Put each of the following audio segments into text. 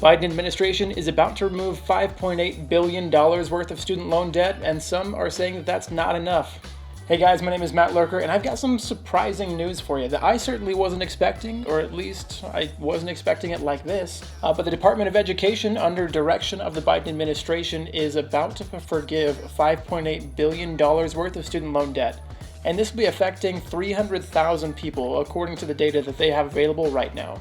Biden administration is about to remove $5.8 billion worth of student loan debt, and some are saying that that's not enough. Hey guys, my name is Matt Lurker, and I've got some surprising news for you that I certainly wasn't expecting, or at least I wasn't expecting it like this. But the Department of Education, under direction of the Biden administration, is about to forgive $5.8 billion worth of student loan debt. And this will be affecting 300,000 people, according to the data that they have available right now.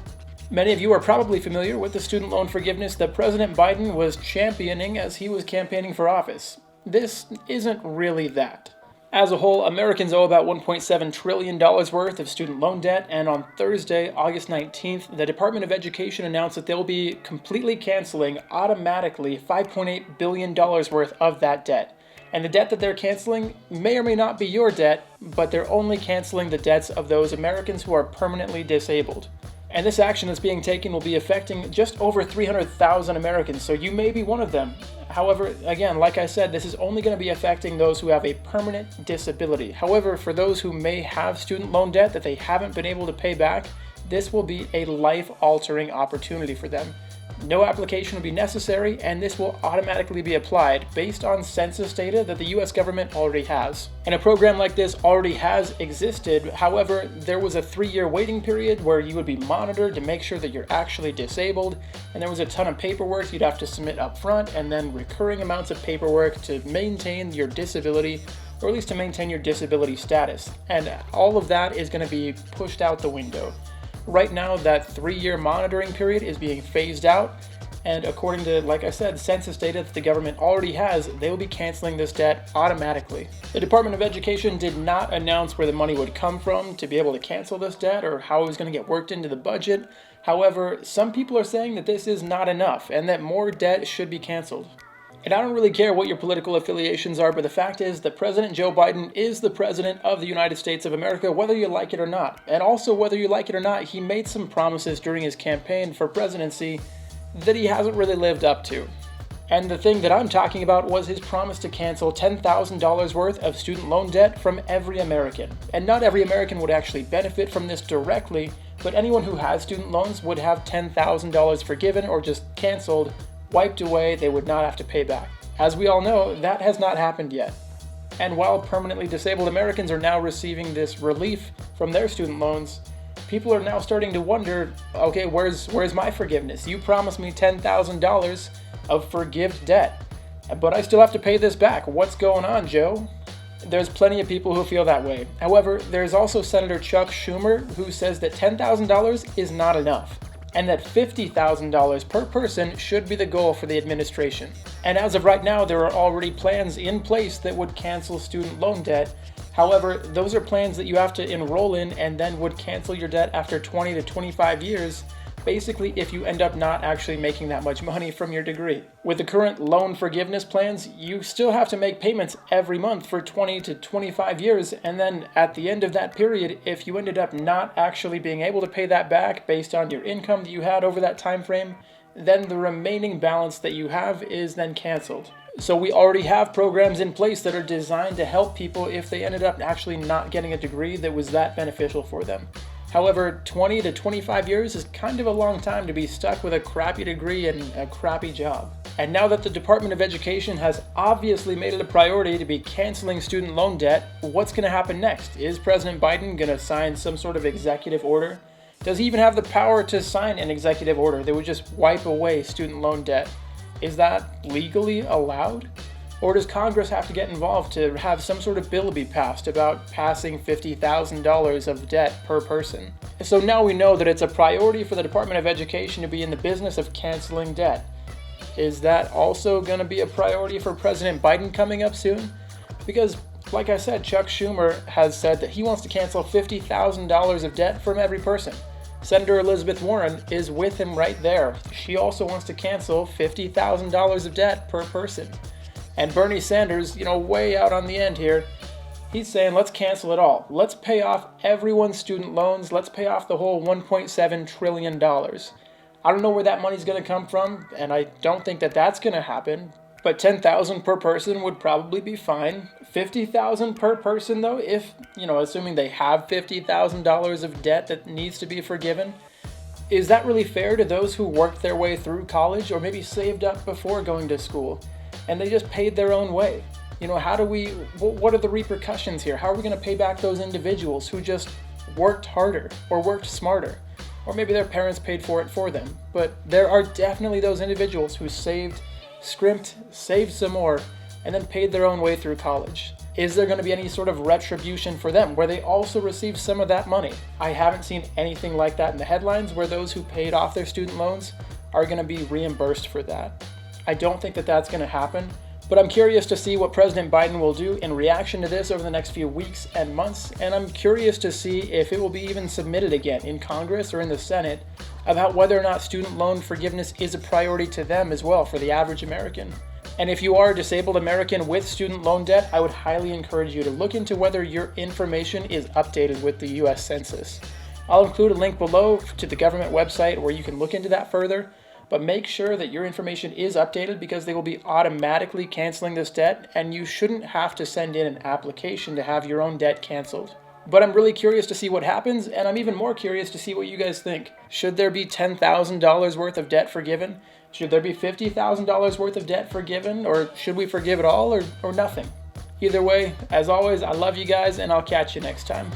Many of you are probably familiar with the student loan forgiveness that President Biden was championing as he was campaigning for office. This isn't really that. As a whole, Americans owe about $1.7 trillion worth of student loan debt, and on Thursday, August 19th, the Department of Education announced that they'll be completely canceling automatically $5.8 billion worth of that debt. And the debt that they're canceling may or may not be your debt, but they're only canceling the debts of those Americans who are permanently disabled. And this action that's being taken will be affecting just over 300,000 Americans, so you may be one of them. However, again, like I said, this is only going to be affecting those who have a permanent disability. However, for those who may have student loan debt that they haven't been able to pay back, this will be a life-altering opportunity for them. No application will be necessary, and this will automatically be applied based on census data that the US government already has. And a program like this already has existed. However, there was a 3-year waiting period where you would be monitored to make sure that you're actually disabled, and there was a ton of paperwork you'd have to submit up front, and then recurring amounts of paperwork to maintain your disability, or at least to maintain your disability status. And all of that is going to be pushed out the window. Right now, that 3-year monitoring period is being phased out, and according to, like I said, census data that the government already has, they will be canceling this debt automatically. The Department of Education did not announce where the money would come from to be able to cancel this debt or how it was going to get worked into the budget. However, some people are saying that this is not enough and that more debt should be canceled. And I don't really care what your political affiliations are, but the fact is that President Joe Biden is the President of the United States of America, whether you like it or not. And also, whether you like it or not, he made some promises during his campaign for presidency that he hasn't really lived up to. And the thing that I'm talking about was his promise to cancel $10,000 worth of student loan debt from every American. And not every American would actually benefit from this directly, but anyone who has student loans would have $10,000 forgiven or just canceled, wiped away. They would not have to pay back. As we all know, that has not happened yet. And while permanently disabled Americans are now receiving this relief from their student loans, people are now starting to wonder, okay, where's my forgiveness? You promised me $10,000 of forgive debt, but I still have to pay this back. What's going on, Joe? There's plenty of people who feel that way. However, there's also Senator Chuck Schumer, who says that $10,000 is not enough, and that $50,000 per person should be the goal for the administration. And as of right now, there are already plans in place that would cancel student loan debt. However, those are plans that you have to enroll in and then would cancel your debt after 20 to 25 years, basically if you end up not actually making that much money from your degree. With the current loan forgiveness plans, you still have to make payments every month for 20 to 25 years, and then at the end of that period, if you ended up not actually being able to pay that back based on your income that you had over that time frame, then the remaining balance that you have is then canceled. So we already have programs in place that are designed to help people if they ended up actually not getting a degree that was that beneficial for them. However, 20 to 25 years is kind of a long time to be stuck with a crappy degree and a crappy job. And now that the Department of Education has obviously made it a priority to be canceling student loan debt, what's going to happen next? Is President Biden going to sign some sort of executive order? Does he even have the power to sign an executive order that would just wipe away student loan debt? Is that legally allowed? Or does Congress have to get involved to have some sort of bill be passed about passing $50,000 of debt per person? So now we know that it's a priority for the Department of Education to be in the business of canceling debt. Is that also going to be a priority for President Biden coming up soon? Because, like I said, Chuck Schumer has said that he wants to cancel $50,000 of debt from every person. Senator Elizabeth Warren is with him right there. She also wants to cancel $50,000 of debt per person. And Bernie Sanders, way out on the end here, he's saying, let's cancel it all. Let's pay off everyone's student loans. Let's pay off the whole $1.7 trillion. I don't know where that money's going to come from, and I don't think that that's going to happen. But $10,000 per person would probably be fine. $50,000 per person, though, if, assuming they have $50,000 of debt that needs to be forgiven, is that really fair to those who worked their way through college or maybe saved up before going to school and they just paid their own way? What are the repercussions here? How are we going to pay back those individuals who just worked harder or worked smarter? Or maybe their parents paid for it for them. But there are definitely those individuals who saved, scrimped, saved some more, and then paid their own way through college. Is there going to be any sort of retribution for them where they also receive some of that money? I haven't seen anything like that in the headlines where those who paid off their student loans are going to be reimbursed for that. I don't think that that's going to happen, but I'm curious to see what President Biden will do in reaction to this over the next few weeks and months, and I'm curious to see if it will be even submitted again in Congress or in the Senate about whether or not student loan forgiveness is a priority to them as well for the average American. And if you are a disabled American with student loan debt, I would highly encourage you to look into whether your information is updated with the US Census. I'll include a link below to the government website where you can look into that further, but make sure that your information is updated because they will be automatically canceling this debt and you shouldn't have to send in an application to have your own debt canceled. But I'm really curious to see what happens, and I'm even more curious to see what you guys think. Should there be $10,000 worth of debt forgiven? Should there be $50,000 worth of debt forgiven? Or should we forgive it all or nothing? Either way, as always, I love you guys, and I'll catch you next time.